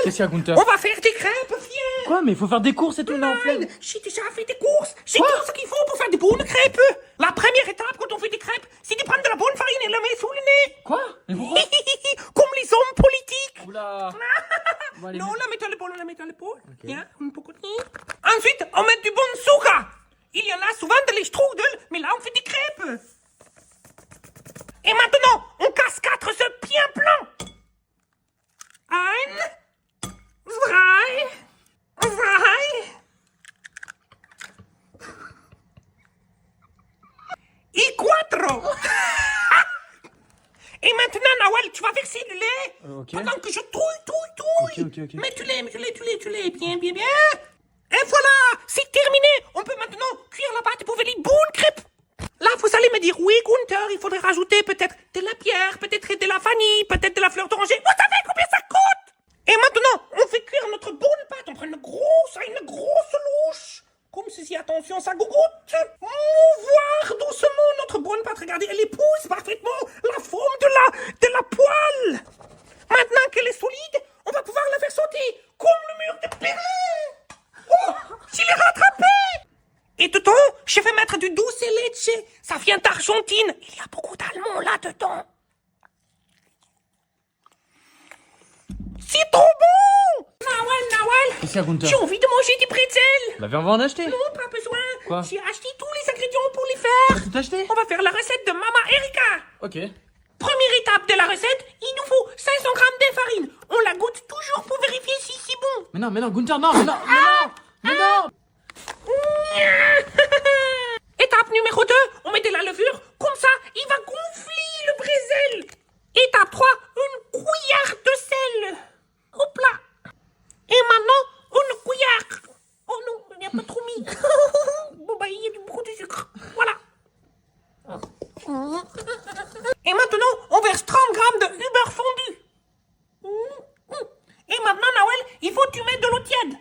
Qu'est-ce qu'il y a, Gunther? On va faire des crêpes, viens. Quoi? Mais il faut faire des courses et tout, là, en flemme. J'ai déjà fait des courses. J'ai tout ce qu'il faut pour faire des bonnes crêpes. La première étape quand on fait des crêpes, c'est de prendre de la bonne farine et la mettre sous le nez. Quoi? Mais pourquoi? Comme les hommes politiques. Oula. Bon, allez, Non, la mets à l'épaule, la mets à l'épaule. Viens, un peu de ensuite, on met du bon sucre. Il y en a souvent de les strudel, mais là, on fait des crêpes. Et maintenant, on casse 4 œufs bien blancs. 1, 2, 3. Et 4. Et maintenant, Nawal, tu vas verser du lait. Ok. Pendant que je touille. Ok. Mais tu l'es. Bien. Et voilà, c'est terminé. On peut maintenant cuire la pâte pour faire les bonnes crêpes. Là, vous allez me dire, oui, Gunther, il faudrait rajouter peut-être de la pierre, peut-être de la vanille, peut-être de la fleur d'oranger. Vous savez combien ça coûte? Et maintenant, on fait cuire notre bonne pâte. On prend une grosse louche. Comme ceci, attention, ça gogoute. Mouvoir doucement notre bonne pâte. Regardez, elle épouse parfaitement la forme de la poêle. Maintenant qu'elle est solide, on va pouvoir la faire sauter comme le mur de Berlin. Oh, je l'ai rattrapé. Et dedans, je vais mettre du dulce de leche. Ça vient d'Argentine. Il y a beaucoup d'Allemands là-dedans. C'est trop bon. Nawal. Qu'est-ce qu'il y a, Gunther? J'ai envie de manger des pretzels. Bah, viens, on va en acheter. Non, pas besoin. Quoi? J'ai acheté tous les ingrédients pour les faire. Tout acheté? On va faire la recette de Mama Erika. Ok. Première étape de la recette, il nous faut 500 grammes de farine. On la goûte toujours pour vérifier si c'est bon. Mais non, Gunther, non. Étape numéro 2, on met de la levure. Comme ça, il va gonfler le brésil. Étape 3, une cuillère de sel. Hop là. Et maintenant, une cuillère. Oh non, il n'y a pas trop mis. Bon bah, il y a beaucoup de sucre. Voilà. Et maintenant, on verse 30 grammes de beurre fondu. Et maintenant, Nawel, il faut que tu mettes de l'eau tiède.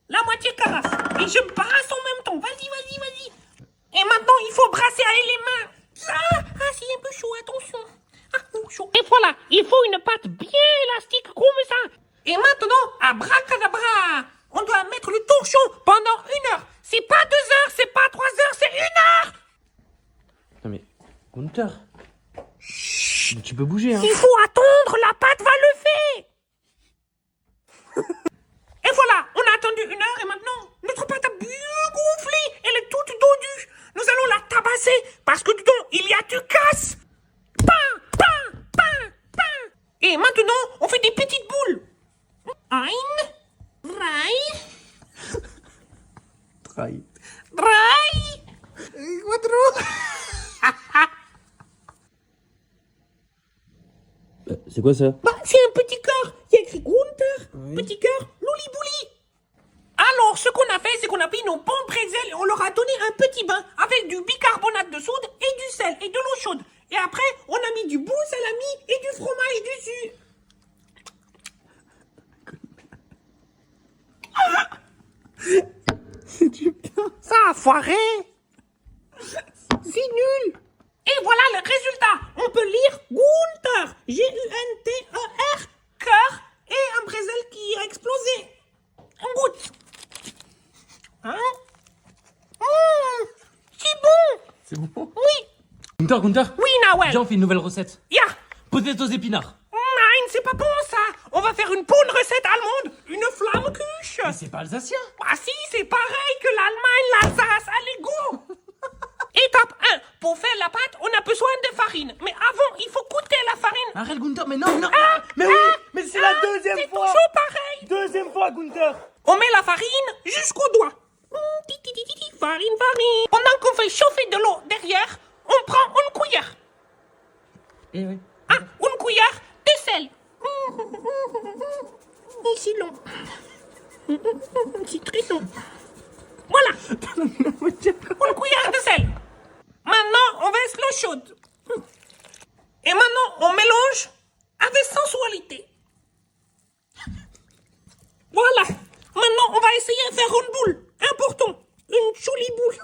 La moitié carafe. Et je brasse en même temps. Vas-y. Et maintenant, il faut brasser avec les mains. C'est un peu chaud, attention. Chaud. Et voilà, il faut une pâte bien élastique comme ça. Et maintenant, abracadabra. On doit mettre le torchon pendant 1 heure. C'est pas 2 heures, c'est pas 3 heures, c'est 1 heure. Non, mais, Gunther. Chut. Tu peux bouger, hein. Il faut attendre, la pâte va lever. Et voilà, on a attendu 1 heure et maintenant, notre pâte a bien gonflé. Elle est toute dodue. Nous allons la tabasser parce que dedans, il y a du casse. Pain. Et maintenant, on fait des petites boules. 1, 2, 3. C'est quoi ça? Bah, c'est un petit cœur. Il y a écrit Gunther. Oui. Petit cœur, louli-bouli. Alors, ce qu'on a fait, c'est qu'on a pris nos bons pretzels et on leur a donné un petit bain avec du bicarbonate de soude et du sel et de l'eau chaude. Et après, on a mis du bon salami et du fromage dessus. C'est du bien. Ça a foiré. C'est nul. Et voilà le résultat. On peut lire Gunther. G-U-N-T-E-R. Cœur et un brésil qui a explosé. On goûte. Hein? C'est bon. C'est bon? Oui. Gunther. Oui, Nawel. Viens, on fait une nouvelle recette. Ya. Peut-être aux épinards. Nein, c'est pas bon ça. On va faire une bonne recette allemande. Une flammekuche. Mais c'est pas alsacien. Ah si, c'est pareil que l'Allemagne, l'Alsace, allez go. Étape 1. Pour faire la pâte, on a besoin de farine. Mais avant, il faut goûter la farine. Arrête, Gunther, mais non. Mais oui, mais c'est la deuxième fois. C'est toujours pareil. Deuxième fois, Gunther. On met la farine jusqu'au doigt. Farine. Pendant qu'on fait chauffer de l'eau derrière, on prend une cuillère. Eh oui. Une cuillère de sel. C'est long. C'est très long. Voilà. Une cuillère de sel. Maintenant, on verse l'eau chaude. Et maintenant, on mélange avec sensualité. Voilà. Maintenant, on va essayer de faire une boule. Important. Une jolie boule.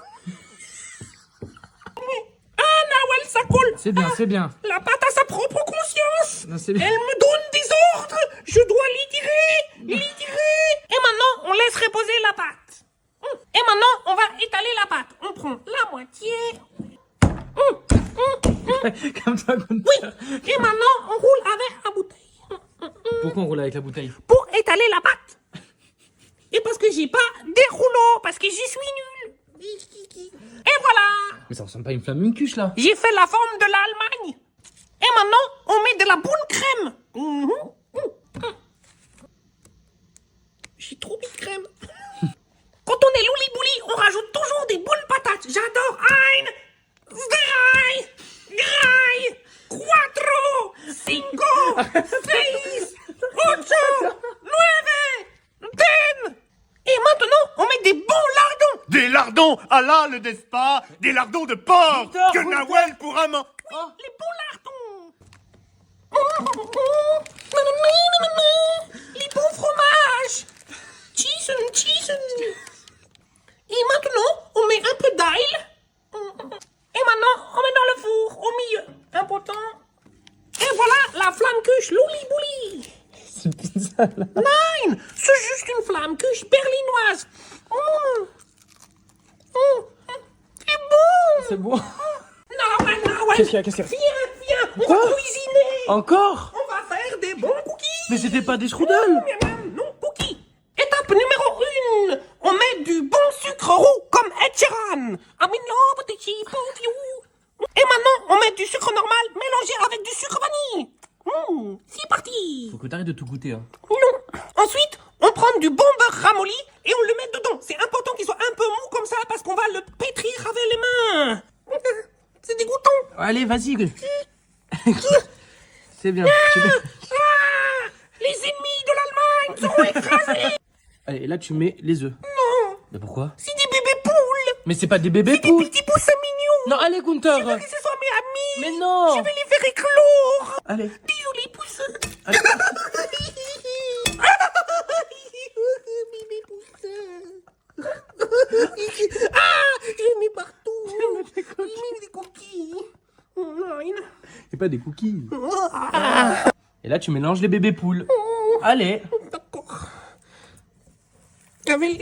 Nawel, ça colle. C'est bien. La pâte a sa propre conscience. Non, c'est bien. Elle me donne des ordres. Je dois les tirer. Pourquoi on roule avec la bouteille? Pour étaler la pâte. Et parce que j'ai pas des rouleaux, parce que j'y suis nul. Et voilà. Mais ça ressemble pas à une flamme-cuche là. J'ai fait la forme de l'Allemagne. Et maintenant, on met de la boule crème. J'ai trop mis de crème. Quand on est louli-bouli, on rajoute toujours des boules patates. J'adore. Ein, drei, drei, cuatro, cinco, seis, ocho, nueve, ten. Et maintenant, on met des bons lardons. Des lardons halal, n'est-ce pas? Des lardons de porc Victor, que Victor. Nawel pourra Oui, les bons lardons. Les bons fromages. Cheese. Et maintenant, on met un peu d'ail. Et maintenant, on met dans le four, au milieu. Important. Et voilà la flamme cuche louli-bouli. C'est une pizza là. Nein, c'est juste une flamme cuche berlinoise. C'est bon. C'est bon. Non, Qu'est-ce qu'il y a? Viens, on Quoi? va cuisiner. Encore? On va faire des bons cookies. Mais c'était pas des strudels. Non, cookies. Étape numéro 1. On met du bon sucre roux comme Ed Sheeran. Et maintenant, on met du sucre normal mélangé avec du sucre vanille. C'est parti. Faut que t'arrêtes de tout goûter hein. Non. Ensuite, on prend du bon beurre ramolli et on le met dedans. C'est important qu'il soit un peu mou comme ça parce qu'on va le pétrir avec les mains. C'est dégoûtant. Allez, vas-y. C'est bien. Les ennemis de l'Allemagne seront écrasés. Allez, là tu mets les œufs. Non, Mais pourquoi? c'est des bébés poules. Mais c'est pas des bébés Des poules. petits poussins mignons. Non, allez, Gunther. Je veux que ce soit mes amis. Mais non. Je vais les faire éclore. Allez. Bisous les poussins. Allez. Bébé poussin. Je mets partout. Je mets des coquilles. C'est pas des cookies. Et là tu mélanges les bébés poules. Allez. D'accord. Avec... Oui,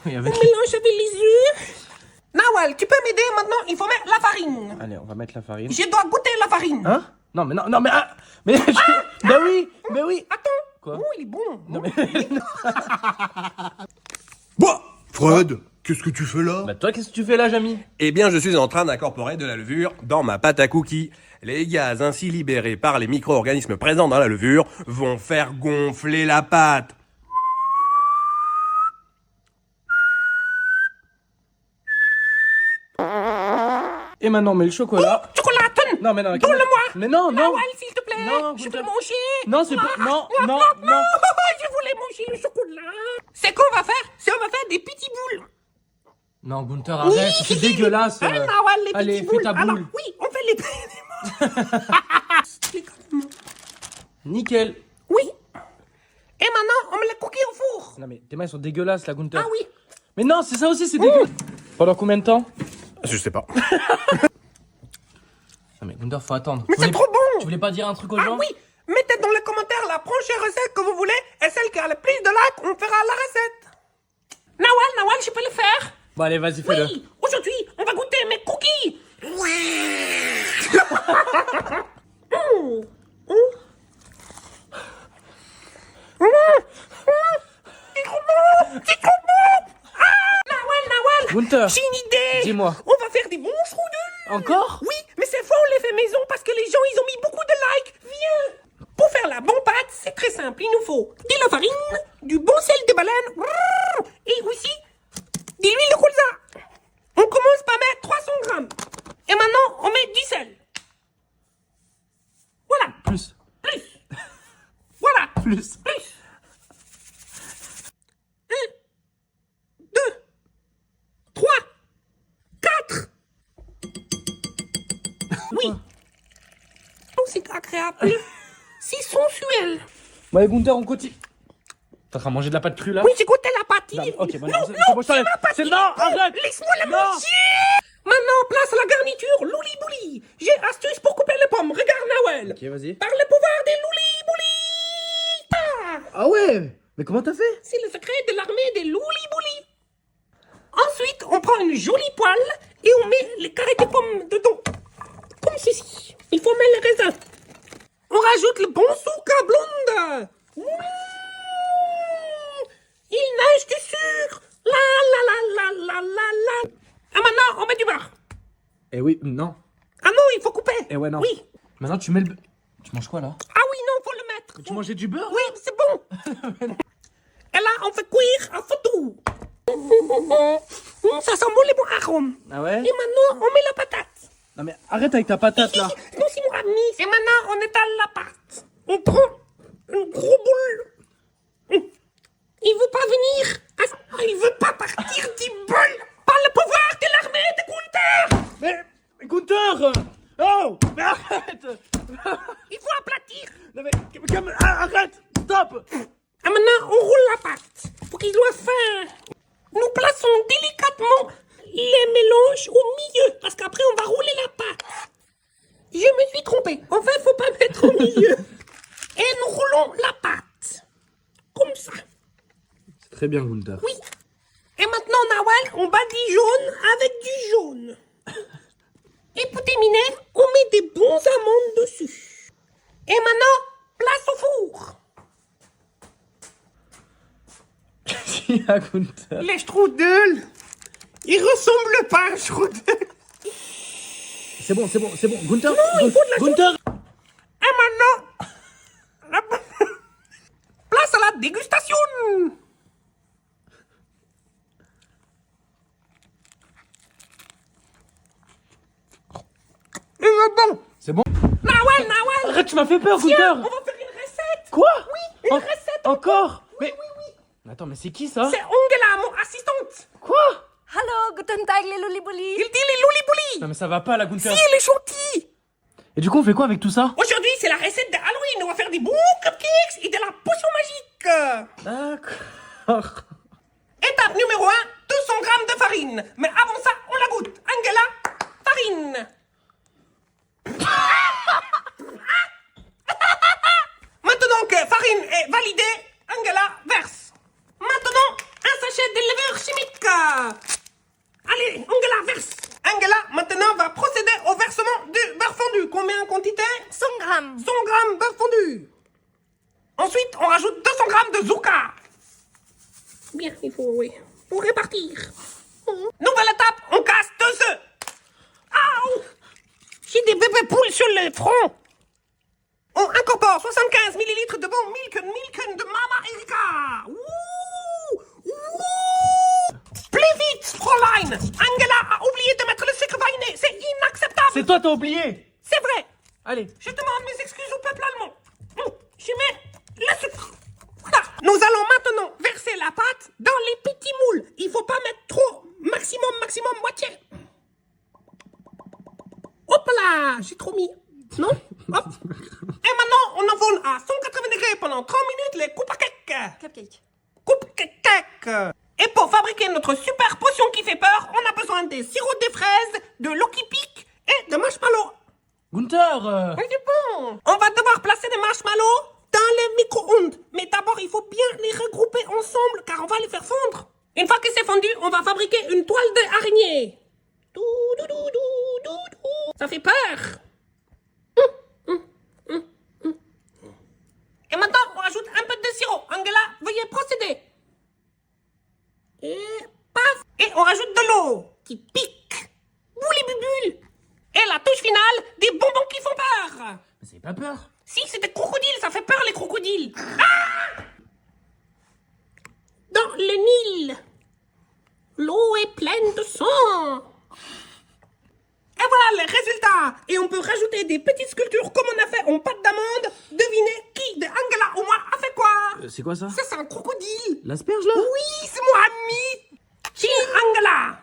On avec... mélange avec les œufs. Nawal, tu peux m'aider maintenant? Il faut mettre la farine. Allez, on va mettre la farine. Je dois goûter la farine. Hein? Non, mais non, non, mais... Ah, mais bah oui, mais oui. Attends. Quoi? Oh, il est bon. Non, mais... Bah, Fred, qu'est-ce que tu fais là? Bah toi, qu'est-ce que tu fais là, Jamy? Eh bien, je suis en train d'incorporer de la levure dans ma pâte à cookies. Les gaz ainsi libérés par les micro-organismes présents dans la levure vont faire gonfler la pâte. Et maintenant, on met le chocolat. Chocolatine. Non, mais non. Donne-le-moi. Mais non, non. Nawal, s'il te plaît. Non, je Gunther. peux manger. Non, c'est pas... Non, non, non. Je voulais manger le chocolat. C'est qu'on va faire? C'est on va faire des petits boules. Non, Gunther, arrête, c'est dégueulasse. Nawal, les Allez, petits fais boules. ta Alors, boule. oui, on fait les... Nickel. Oui. Et maintenant, on met les cookies au four. Non, mais tes mains sont dégueulasses, là, Gunther. Ah oui. Mais non, c'est ça aussi, c'est dégueulasse. Pendant combien de temps? Je sais pas. Non, mais Gunther, faut attendre. Mais c'est trop bon. Tu voulais pas dire un truc aux Ah gens? oui. Mettez dans les commentaires la prochaine recette que vous voulez et celle qui a le plus de likes, on fera la recette. Nawal, je peux le faire? Bon, allez, vas-y, fais-le. Oui, aujourd'hui, on va goûter mes cookies. C'est trop bon. Nawal, Gunther, j'ai une idée. dis-moi. On va faire des bons strudels. Encore? Oui, mais cette fois, on les fait maison parce que les gens, ils ont mis beaucoup de likes. Viens. Pour faire la bonne pâte, c'est très simple. Il nous faut de la farine, du bon sel de baleine et aussi de l'huile de colza. On commence par mettre 300 grammes. Et maintenant, on met du sel. Voilà. Plus. Voilà. Plus. 1, 2, 3, 4. Oui. Oh, c'est agréable. C'est sensuel. Ouais, Gunther, on continue. T'es en train de manger de la pâte crue, là? Oui, j'ai goûté la pâte. Non, ok, bon, non, non, c'est bon, je t'enlève. ma pâte. C'est- non, arrête. Laisse-moi la Non. manger. Maintenant, place à la garniture louli-bouli. J'ai astuce pour couper les pommes. Regarde, Nawel. Ok, vas-y. Par le pouvoir des louli-bouli. Ah, Ah ouais? Mais comment t'as fait? c'est le secret de l'armée des louli-bouli. Ensuite, on prend une jolie poêle et on met les carrés de pommes dedans. Comme ceci. Il faut mettre les raisins. On rajoute le bon sucre blonde. Il neige du sucre. La la la la la la la. Ah, maintenant, on met du beurre. Eh oui, non. Ah non, il faut couper. Eh ouais, non. Oui. Maintenant, tu mets le... Tu manges quoi, là? Ah oui, non, faut le mettre. Tu mangeais du beurre? Oui, c'est bon. Et là, on fait cuire un photo. Ça sent bon les bons arômes. Ah ouais? Et maintenant, on met la patate. Non mais arrête avec ta patate, là. Non, c'est mon ami. Et maintenant, on étale la pâte. On prend une grosse boule. Il veut pas venir. Ah, il veut pas partir du bol. Par le pouvoir de l'armée de Gunther. Mais Gunther! Oh! Mais arrête! Il faut aplatir. Non mais... Arrête! Stop! Et maintenant, on roule la pâte pour qu'il soit fin. Nous plaçons délicatement les mélanges au milieu, parce qu'après, on va rouler la pâte. Je me suis trompé. En fait, faut pas mettre au milieu. Et nous roulons la pâte. Comme ça. C'est très bien, Gunther. Oui. Et maintenant, Nawal, on badigeonne avec du jaune. Et pour terminer, on met des bons amandes dessus. Et maintenant, place au four. Il y a Gunther. Les strudels, ils ressemblent pas à un strudel. C'est bon. Gunther! Non, il faut de la Gunther! Et maintenant, place à la dégustation. Et bon. C'est bon? Nawal. Arrête, tu m'as fait peur, Tiens, Gunther! on va faire une recette. Quoi? Oui, une recette. Encore? Oui, Mais... oui. Attends, mais c'est qui, ça? C'est Angela, mon assistante. Quoi? Hallo, guten Tag, les loliboulis. Il dit les loulis-boulis. Non mais ça va pas, la Gunther. Si, elle est gentille. Et du coup, on fait quoi avec tout ça? Aujourd'hui, c'est la recette de Halloween. On va faire des bons cupcakes et de la potion magique. D'accord. Étape numéro 1, 200 grammes de farine. Mais avant ça, on la goûte. Angela, farine. Maintenant que farine est validée, Angela verse. Maintenant, un sachet de levure chimique. Allez, Angela verse. Angela, maintenant, va procéder au versement du beurre fondu. Combien en quantité? 100 grammes. 100 grammes beurre fondu. Ensuite, on rajoute 200 grammes de zouka. Bien, il faut, oui, pour répartir. Nouvelle étape, on casse 2 œufs. Aouh! J'ai des bébés poules sur le front. On incorpore 75 millilitres de bon milk de Mama Erika. Ouh! Plus vite, Fräulein. Angela a oublié de mettre le sucre vanillé. C'est inacceptable. C'est toi, t'as oublié! C'est vrai. Allez. Je demande mes excuses au peuple allemand. Je mets le sucre. Voilà. Nous allons maintenant verser la pâte dans les petits moules. Il faut pas mettre trop. Maximum, moitié. Hop là, j'ai trop mis. Non? Hop. Et maintenant, on enfourne à 180 degrés pendant 30 minutes les cupcakes. Cupcakes. Et pour fabriquer notre super potion qui fait peur, on a besoin des sirops de fraises, de l'eau qui pique et de marshmallows. Gunther! Mais c'est bon. On va devoir placer des marshmallows dans les micro-ondes. Mais d'abord, il faut bien les regrouper ensemble car on va les faire fondre. Une fois que c'est fondu, on va fabriquer une toile d'araignée. Ça fait peur. Et maintenant, on rajoute un peu de sirop. Angela, veuillez procéder. Et paf. Et on rajoute de l'eau qui pique. Boule bubules. Et la touche finale, des bonbons qui font peur. Mais c'est pas peur. Si, c'est des crocodiles, ça fait peur les crocodiles. Ah! Dans le Nil, l'eau est pleine de sang. Et voilà les résultats. Et on peut rajouter des petites sculptures comme on a fait en pâte d'amande. Devinez qui de Angela ou moi a fait quoi? C'est quoi ça? Ça, c'est un crocodile. L'asperge là? Oui, c'est mon ami. Qui Angela?